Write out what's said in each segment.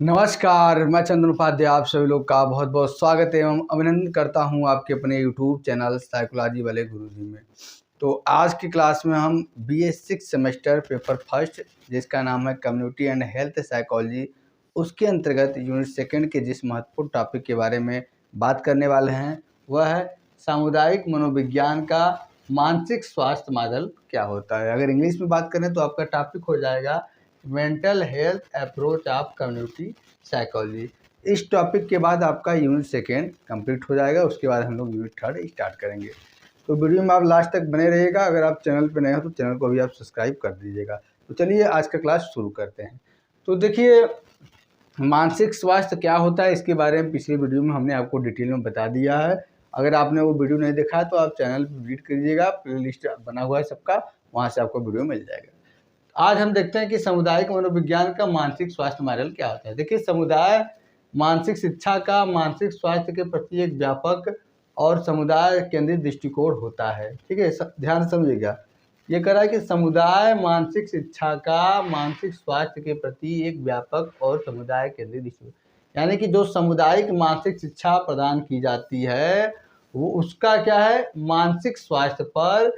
नमस्कार, मैं चंदन उपाध्याय आप सभी लोग का बहुत बहुत स्वागत एवं अभिनंदन करता हूं आपके अपने यूट्यूब चैनल साइकोलॉजी वाले गुरुजी में। तो आज की क्लास में हम BA 6 सेमेस्टर पेपर फर्स्ट जिसका नाम है कम्युनिटी एंड हेल्थ साइकोलॉजी, उसके अंतर्गत यूनिट सेकंड के जिस महत्वपूर्ण टॉपिक के बारे में बात करने वाले हैं वह है सामुदायिक मनोविज्ञान का मानसिक स्वास्थ्य मॉडल क्या होता है। अगर इंग्लिश में बात करें तो आपका टॉपिक हो जाएगा mental health approach of community psychology. इस टॉपिक के बाद आपका यूनिट सेकेंड कंप्लीट हो जाएगा, उसके बाद हम लोग यूनिट थर्ड स्टार्ट करेंगे। तो वीडियो में आप लास्ट तक बने रहिएगा। अगर आप चैनल पर नए हो तो चैनल को भी आप सब्सक्राइब कर दीजिएगा। तो चलिए आज का क्लास शुरू करते हैं। तो देखिए, मानसिक स्वास्थ्य क्या होता है इसके बारे में पिछली वीडियो में हमने आपको डिटेल में बता दिया है। अगर आपने वो वीडियो नहीं देखा है तो आप चैनल पर विजिट करिएगा, प्लेलिस्ट बना हुआ है सबका, वहाँ से आपको वीडियो मिल जाएगा। आज हम देखते हैं कि सामुदायिक मनोविज्ञान का मानसिक स्वास्थ्य मॉडल क्या होता है। देखिए, समुदाय मानसिक शिक्षा का मानसिक स्वास्थ्य के प्रति एक व्यापक और समुदाय केंद्रित दृष्टिकोण होता है। ठीक है, ध्यान समझिएगा। ये कह रहा है कि समुदाय मानसिक शिक्षा का मानसिक स्वास्थ्य के प्रति एक व्यापक और समुदाय केंद्रित दृष्टिकोण, यानी कि जो सामुदायिक मानसिक शिक्षा प्रदान की जाती है वो उसका क्या है, मानसिक स्वास्थ्य पर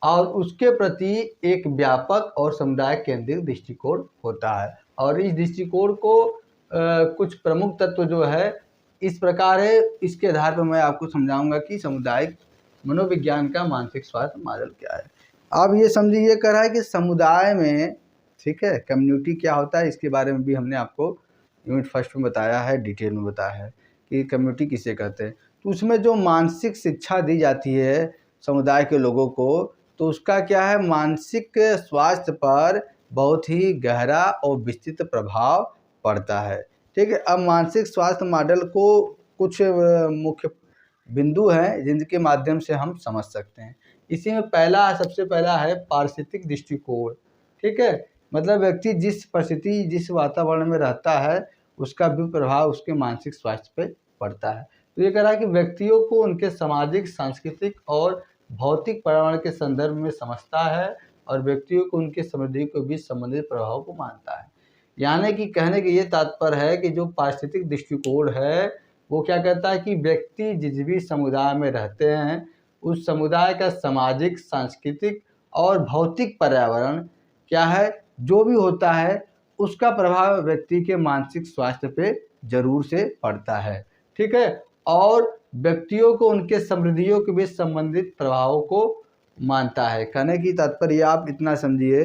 और उसके प्रति एक व्यापक और समुदाय केंद्रित दृष्टिकोण होता है। और इस दृष्टिकोण को कुछ प्रमुख तत्व जो है इस प्रकार है। इसके आधार पर मैं आपको समझाऊंगा कि सामुदायिक मनोविज्ञान का मानसिक स्वास्थ्य मॉडल क्या है। आप ये समझिए, कह रहा है कि समुदाय में, ठीक है, कम्युनिटी क्या होता है इसके बारे में भी हमने आपको यूनिट फर्स्ट में बताया है, डिटेल में बताया है कि कम्युनिटी किसे कहते हैं। तो उसमें जो मानसिक शिक्षा दी जाती है समुदाय के लोगों को, तो उसका क्या है, मानसिक स्वास्थ्य पर बहुत ही गहरा और विस्तृत प्रभाव पड़ता है। ठीक है, अब मानसिक स्वास्थ्य मॉडल को कुछ मुख्य बिंदु हैं जिनके माध्यम से हम समझ सकते हैं। इसी में सबसे पहला है पारिस्थितिक दृष्टिकोण। ठीक है, मतलब व्यक्ति जिस परिस्थिति जिस वातावरण में रहता है उसका भी प्रभाव उसके मानसिक स्वास्थ्य पे पड़ता है। तो ये कह रहा है कि व्यक्तियों को उनके सामाजिक, सांस्कृतिक और भौतिक पर्यावरण के संदर्भ में समझता है और व्यक्तियों को उनके समृद्धि को भी संबंधित प्रभाव को मानता है। यानी कि कहने के ये तात्पर्य है कि जो पारिस्थितिक दृष्टिकोण है वो क्या कहता है कि व्यक्ति जिस भी समुदाय में रहते हैं उस समुदाय का सामाजिक, सांस्कृतिक और भौतिक पर्यावरण क्या है, जो भी होता है उसका प्रभाव व्यक्ति के मानसिक स्वास्थ्य पे जरूर से पड़ता है। ठीक है, और व्यक्तियों को उनके समृद्धियों के बीच संबंधित प्रभावों को मानता है। कहने की तात्पर्य आप इतना समझिए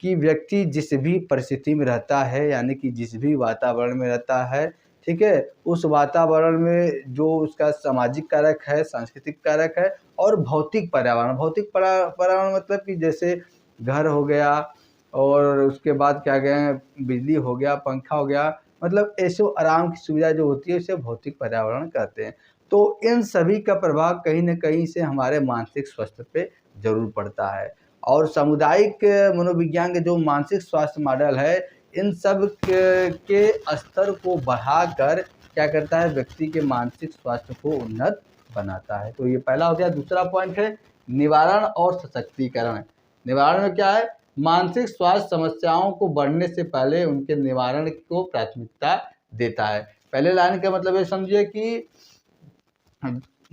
कि व्यक्ति जिस भी परिस्थिति में रहता है, यानी कि जिस भी वातावरण में रहता है, ठीक है, उस वातावरण में जो उसका सामाजिक कारक है, सांस्कृतिक कारक है और भौतिक पर्यावरण मतलब कि जैसे घर हो गया और उसके बाद क्या कहें, बिजली हो गया, पंखा हो गया, मतलब ऐसे आराम की सुविधा जो होती है उसे भौतिक पर्यावरण कहते हैं। तो इन सभी का प्रभाव कहीं न कहीं से हमारे मानसिक स्वास्थ्य पे जरूर पड़ता है। और सामुदायिक मनोविज्ञान के जो मानसिक स्वास्थ्य मॉडल है इन सब के स्तर को बढ़ाकर क्या करता है, व्यक्ति के मानसिक स्वास्थ्य को उन्नत बनाता है। तो ये पहला हो गया। दूसरा पॉइंट है निवारण और सशक्तिकरण। निवारण में क्या है, मानसिक स्वास्थ्य समस्याओं को बढ़ने से पहले उनके निवारण को प्राथमिकता देता है। पहले लाइन का मतलब ये समझिए कि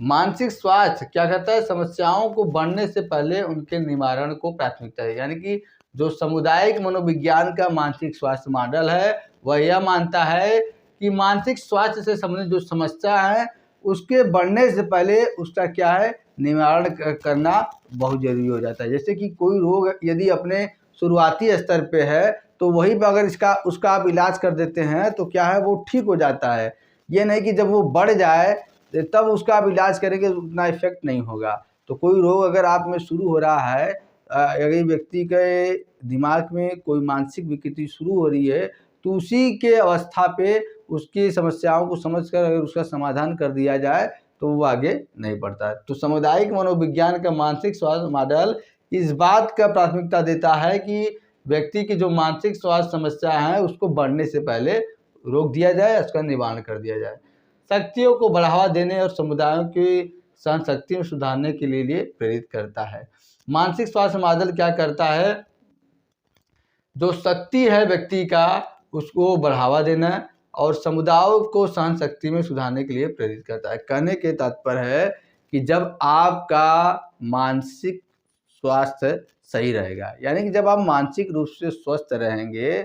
मानसिक स्वास्थ्य क्या कहता है, समस्याओं को बढ़ने से पहले उनके निवारण को प्राथमिकता है। यानी कि जो सामुदायिक मनोविज्ञान का मानसिक स्वास्थ्य मॉडल है वह यह मानता है कि मानसिक स्वास्थ्य से संबंधित जो समस्या है उसके बढ़ने से पहले उसका क्या है, निवारण करना बहुत जरूरी हो जाता है। जैसे कि कोई रोग यदि अपने शुरुआती स्तर पे है तो वहीं पर अगर उसका आप इलाज कर देते हैं तो क्या है, वो ठीक हो जाता है। ये नहीं कि जब वो बढ़ जाए तब उसका आप इलाज करेंगे उतना इफेक्ट नहीं होगा। तो कोई रोग अगर आप में शुरू हो रहा है, अगर व्यक्ति के दिमाग में कोई मानसिक विकृति शुरू हो रही है तो उसी के अवस्था पे उसकी समस्याओं को समझकर अगर उसका समाधान कर दिया जाए तो वो आगे नहीं बढ़ता है। तो सामुदायिक मनोविज्ञान का मानसिक स्वास्थ्य मॉडल इस बात का प्राथमिकता देता है कि व्यक्ति की जो मानसिक स्वास्थ्य समस्या है उसको बढ़ने से पहले रोक दिया जाए, उसका निवारण कर दिया जाए। शक्तियों को बढ़ावा देने और समुदायों की सहन शक्ति में सुधारने के लिए प्रेरित करता है। मानसिक स्वास्थ्य मॉडल क्या करता है, जो शक्ति है व्यक्ति का उसको बढ़ावा देना और समुदायों को सहन शक्ति में सुधारने के लिए प्रेरित करता है। कहने के तात्पर्य है कि जब आपका मानसिक स्वास्थ्य सही रहेगा, यानी कि जब आप मानसिक रूप से स्वस्थ रहेंगे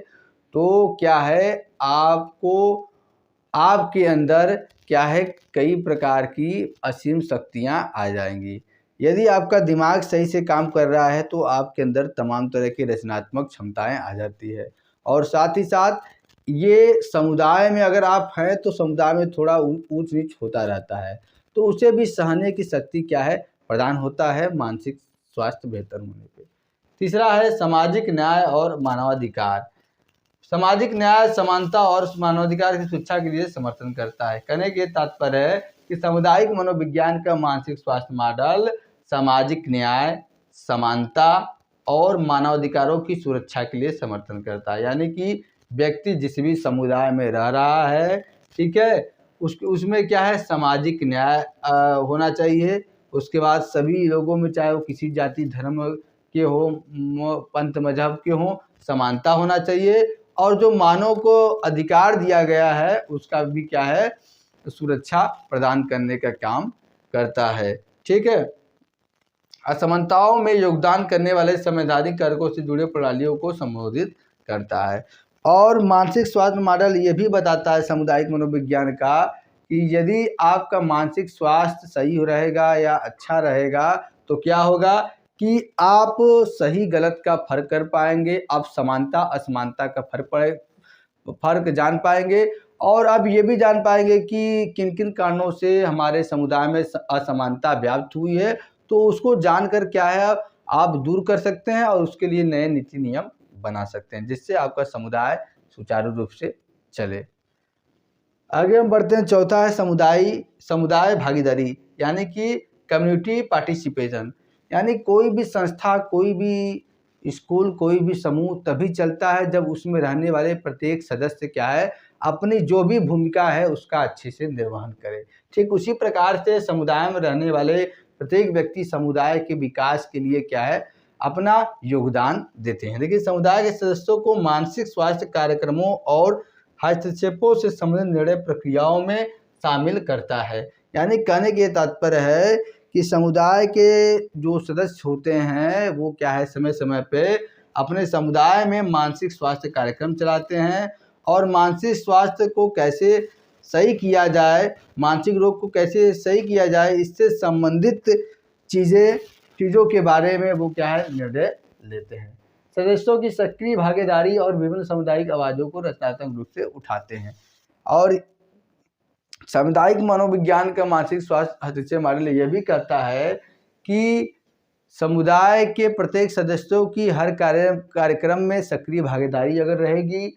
तो क्या है, आपको आपके अंदर क्या है, कई प्रकार की असीम शक्तियाँ आ जाएंगी। यदि आपका दिमाग सही से काम कर रहा है तो आपके अंदर तमाम तरह की रचनात्मक क्षमताएं आ जाती है। और साथ ही साथ ये समुदाय में अगर आप हैं तो समुदाय में थोड़ा ऊंच नीच होता रहता है, तो उसे भी सहने की शक्ति क्या है, प्रदान होता है मानसिक स्वास्थ्य बेहतर होने पे। तीसरा है सामाजिक न्याय और मानवाधिकार। सामाजिक न्याय, समानता और मानवाधिकार की शिक्षा के लिए समर्थन करता है। कहने के तात्पर्य है कि सामुदायिक मनोविज्ञान का मानसिक स्वास्थ्य मॉडल सामाजिक न्याय, समानता और मानवाधिकारों की सुरक्षा के लिए समर्थन करता है। यानी कि व्यक्ति जिस भी समुदाय में रह रहा है, ठीक है, उसमें क्या है, सामाजिक न्याय होना चाहिए। उसके बाद सभी लोगों में, चाहे वो किसी जाति धर्म के हो, पंथ मजहब के हो, समानता होना चाहिए। और जो मानव को अधिकार दिया गया है उसका भी क्या है, सुरक्षा प्रदान करने का काम करता है। ठीक है। असमानताओं में योगदान करने वाले संवैधानिक कारकों से जुड़े प्रणालियों को संबोधित करता है। और मानसिक स्वास्थ्य मॉडल ये भी बताता है सामुदायिक मनोविज्ञान का कि यदि आपका मानसिक स्वास्थ्य सही रहेगा या अच्छा रहेगा तो क्या होगा कि आप सही गलत का फर्क कर पाएंगे, आप समानता असमानता का फर्क जान पाएंगे और अब ये भी जान पाएंगे कि किन किन कारणों से हमारे समुदाय में असमानता व्याप्त हुई है, तो उसको जानकर क्या है आप दूर कर सकते हैं और उसके लिए नए नीति नियम बना सकते हैं जिससे आपका समुदाय सुचारू रूप से चले। आगे हम बढ़ते हैं। चौथा है समुदाय भागीदारी, यानी कि कम्युनिटी पार्टिसिपेशन। यानी कोई भी संस्था, कोई भी स्कूल, कोई भी समूह तभी चलता है जब उसमें रहने वाले प्रत्येक सदस्य क्या है, अपनी जो भी भूमिका है उसका अच्छे से निर्वहन करे। ठीक उसी प्रकार से समुदाय में रहने वाले प्रत्येक व्यक्ति समुदाय के विकास के लिए क्या है, अपना योगदान देते हैं। देखिए, समुदाय के सदस्यों को मानसिक स्वास्थ्य कार्यक्रमों और हस्तक्षेपों से संबंधित निर्णय प्रक्रियाओं में शामिल करता है। यानी कहने के तात्पर्य है कि समुदाय के जो सदस्य होते हैं वो क्या है, समय समय पे अपने समुदाय में मानसिक स्वास्थ्य कार्यक्रम चलाते हैं और मानसिक स्वास्थ्य को कैसे सही किया जाए, मानसिक रोग को कैसे सही किया जाए, इससे संबंधित चीज़ों के बारे में वो क्या है, निर्णय लेते हैं। सदस्यों की सक्रिय भागीदारी और विभिन्न सामुदायिक आवाज़ों को रचनात्मक रूप से उठाते हैं। और सामुदायिक मनोविज्ञान का मानसिक स्वास्थ्य हस्तक्षेप मॉडल यह भी कहता है कि समुदाय के प्रत्येक सदस्यों की हर कार्यक्रम में सक्रिय भागीदारी अगर रहेगी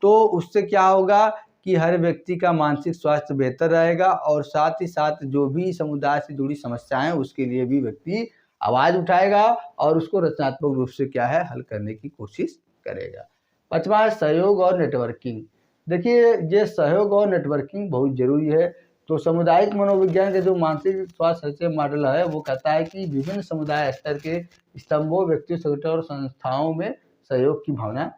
तो उससे क्या होगा कि हर व्यक्ति का मानसिक स्वास्थ्य बेहतर रहेगा और साथ ही साथ जो भी समुदाय से जुड़ी समस्याएं उसके लिए भी व्यक्ति आवाज़ उठाएगा और उसको रचनात्मक रूप से क्या है, हल करने की कोशिश करेगा। पांचवा है सहयोग और नेटवर्किंग। देखिए, ये सहयोग और नेटवर्किंग बहुत जरूरी है। तो सामुदायिक मनोविज्ञान के जो मानसिक स्वास्थ्य हस्तक्षेप मॉडल है वो कहता है कि विभिन्न समुदाय स्तर के स्तंभों, व्यक्तियों, संगठनों और संस्थाओं में सहयोग की भावना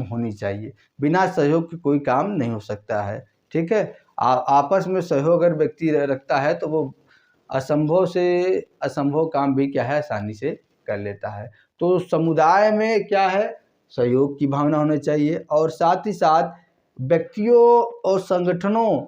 होनी चाहिए। बिना सहयोग के कोई काम नहीं हो सकता है। ठीक है। आपस में सहयोग अगर व्यक्ति रखता है तो वो असंभव से असंभव काम भी क्या है, आसानी से कर लेता है। तो समुदाय में क्या है, सहयोग की भावना होनी चाहिए और साथ ही साथ व्यक्तियों और संगठनों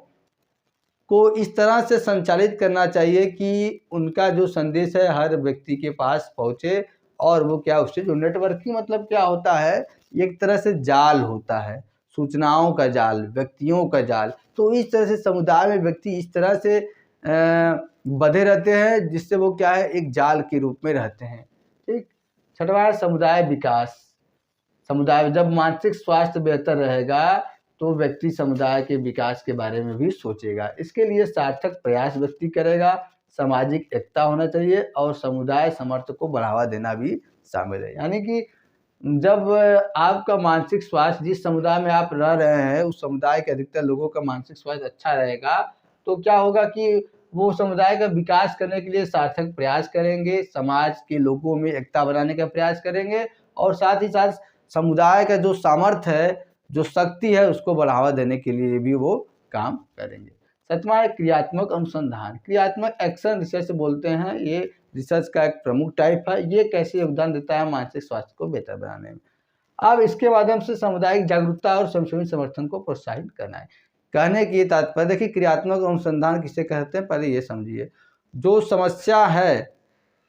को इस तरह से संचालित करना चाहिए कि उनका जो संदेश है हर व्यक्ति के पास पहुँचे और वो क्या, उससे जो नेटवर्किंग मतलब क्या होता है, एक तरह से जाल होता है, सूचनाओं का जाल, व्यक्तियों का जाल। तो इस तरह से समुदाय में व्यक्ति इस तरह से बंधे रहते हैं जिससे वो क्या है, एक जाल के रूप में रहते हैं। ठीक। छठवां है समुदाय विकास। समुदाय जब मानसिक स्वास्थ्य बेहतर रहेगा तो व्यक्ति समुदाय के विकास के बारे में भी सोचेगा। इसके लिए सार्थक प्रयास व्यक्ति करेगा, सामाजिक एकता होना चाहिए और समुदाय समर्थन को बढ़ावा देना भी शामिल है। यानी कि जब आपका मानसिक स्वास्थ्य, जिस समुदाय में आप रह रहे हैं उस समुदाय के अधिकतर लोगों का मानसिक स्वास्थ्य अच्छा रहेगा तो क्या होगा कि वो समुदाय का विकास करने के लिए सार्थक प्रयास करेंगे, समाज के लोगों में एकता बनाने का प्रयास करेंगे और साथ ही साथ समुदाय का जो सामर्थ्य है, जो शक्ति है उसको बढ़ावा देने के लिए भी वो काम करेंगे। 7वां है क्रियात्मक अनुसंधान। क्रियात्मक एक्शन रिसर्च बोलते हैं, ये रिसर्च का एक प्रमुख टाइप है। ये कैसे योगदान देता है मानसिक स्वास्थ्य को बेहतर बनाने में। अब इसके माध्यम से सामुदायिक जागरूकता और समसामयिक समर्थन को प्रोत्साहित करना है। कहने की तात्पर्य देखिए, क्रियात्मक अनुसंधान किसे कहते हैं पहले ये समझिए। जो समस्या है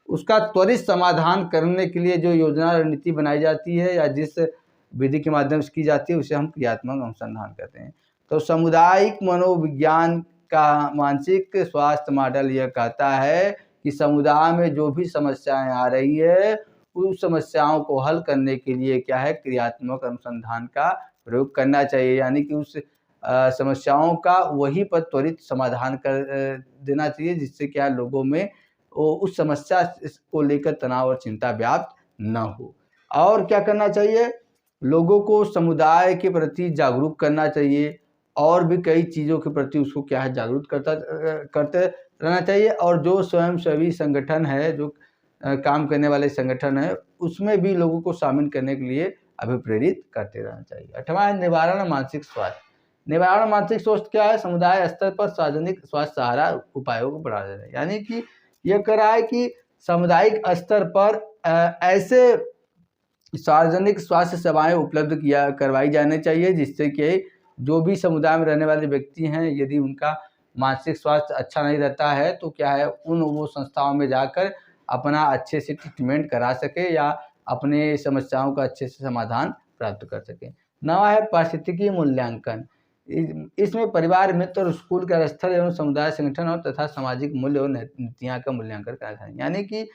उसका त्वरित समाधान करने के लिए जो योजना रणनीति बनाई जाती है या जिस विधि के माध्यम से की जाती है उसे हम क्रियात्मक अनुसंधान कहते हैं। तो सामुदायिक मनोविज्ञान का मानसिक स्वास्थ्य मॉडल यह कहता है कि समुदाय में जो भी समस्याएं आ रही है उन समस्याओं को हल करने के लिए क्या है, क्रियात्मक अनुसंधान का प्रयोग करना चाहिए। यानी कि उस समस्याओं का वहीं पर त्वरित समाधान कर देना चाहिए, जिससे क्या लोगों में उस समस्या को लेकर तनाव और चिंता व्याप्त न हो। और क्या करना चाहिए, लोगों को समुदाय के प्रति जागरूक करना चाहिए और भी कई चीज़ों के प्रति उसको क्या है जागरूक करते रहना चाहिए। और जो स्वयंसेवी संगठन है, जो काम करने वाले संगठन है, उसमें भी लोगों को शामिल करने के लिए अभिप्रेरित करते रहना चाहिए। 8वां है निवारण मानसिक स्वास्थ्य। निवारण मानसिक स्वास्थ्य क्या है, समुदाय स्तर पर सार्वजनिक स्वास्थ्य सहारा उपायों को बढ़ा देना है। यानी कि यह कर रहा है कि सामुदायिक स्तर पर ऐसे सार्वजनिक स्वास्थ्य सेवाएं उपलब्ध करवाई जानी चाहिए, जिससे कि जो भी समुदाय में रहने वाले व्यक्ति हैं, यदि उनका मानसिक स्वास्थ्य अच्छा नहीं रहता है तो क्या है वो संस्थाओं में जाकर अपना अच्छे से ट्रीटमेंट करा सके या अपने समस्याओं का अच्छे से समाधान प्राप्त कर सके। 9वां है पारिस्थितिकी मूल्यांकन। इसमें परिवार, मित्र और स्कूल का स्तर एवं समुदाय संगठन और तथा सामाजिक मूल्य और नीतियाँ का मूल्यांकन करना है। यानी कि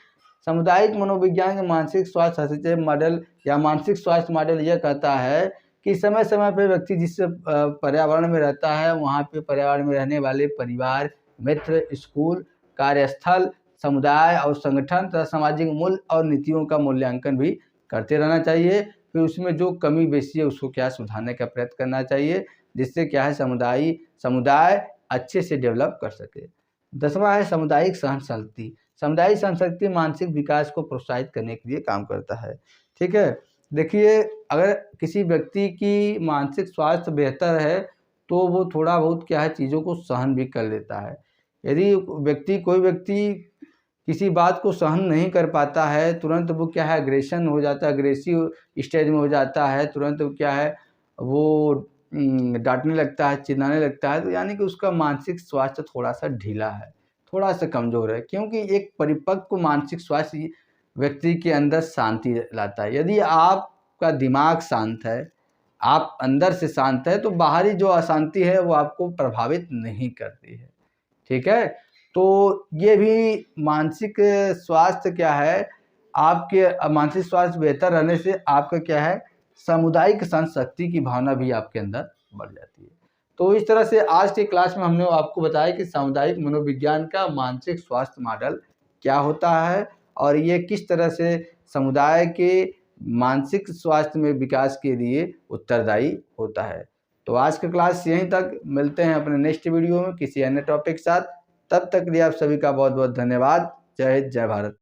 सामुदायिक मनोविज्ञान के मानसिक स्वास्थ्य हस्तक्षेप मॉडल या मानसिक स्वास्थ्य मॉडल यह कहता है कि समय समय पर व्यक्ति जिस पर्यावरण में रहता है वहाँ पे पर्यावरण में रहने वाले परिवार, मित्र, स्कूल, कार्यस्थल, समुदाय और संगठन तथा सामाजिक मूल्य और नीतियों का मूल्यांकन भी करते रहना चाहिए। फिर उसमें जो कमी बेसी है उसको क्या सुधारने का प्रयत्न करना चाहिए, जिससे क्या है समुदाय अच्छे से डेवलप कर सके। 10वां है सामुदायिक सहनशक्ति। सामुदायिक सहनशक्ति मानसिक विकास को प्रोत्साहित करने के लिए काम करता है। ठीक है, देखिए अगर किसी व्यक्ति की मानसिक स्वास्थ्य बेहतर है तो वो थोड़ा बहुत क्या है चीज़ों को सहन भी कर लेता है। यदि कोई व्यक्ति किसी बात को सहन नहीं कर पाता है, तुरंत वो क्या है अग्रेशन हो जाता है, अग्रेसिव स्टेज में हो जाता है, तुरंत वो क्या है वो डांटने लगता है, चिल्लाने लगता है, तो यानी कि उसका मानसिक स्वास्थ्य थोड़ा सा ढीला है, थोड़ा सा कमज़ोर है। क्योंकि एक परिपक्व मानसिक स्वास्थ्य व्यक्ति के अंदर शांति लाता है। यदि आपका दिमाग शांत है, आप अंदर से शांत है, तो बाहरी जो अशांति है वो आपको प्रभावित नहीं करती है। ठीक है, तो ये भी मानसिक स्वास्थ्य क्या है, आपके मानसिक स्वास्थ्य बेहतर रहने से आपका क्या है सामुदायिक सहनशक्ति की भावना भी आपके अंदर बढ़ जाती है। तो इस तरह से आज के क्लास में हमने आपको बताया कि सामुदायिक मनोविज्ञान का मानसिक स्वास्थ्य मॉडल क्या होता है और ये किस तरह से समुदाय के मानसिक स्वास्थ्य में विकास के लिए उत्तरदायी होता है। तो आज का क्लास यहीं तक, मिलते हैं अपने नेक्स्ट वीडियो में किसी अन्य टॉपिक के साथ। तब तक के लिए आप सभी का बहुत बहुत धन्यवाद। जय हिंद, जय भारत।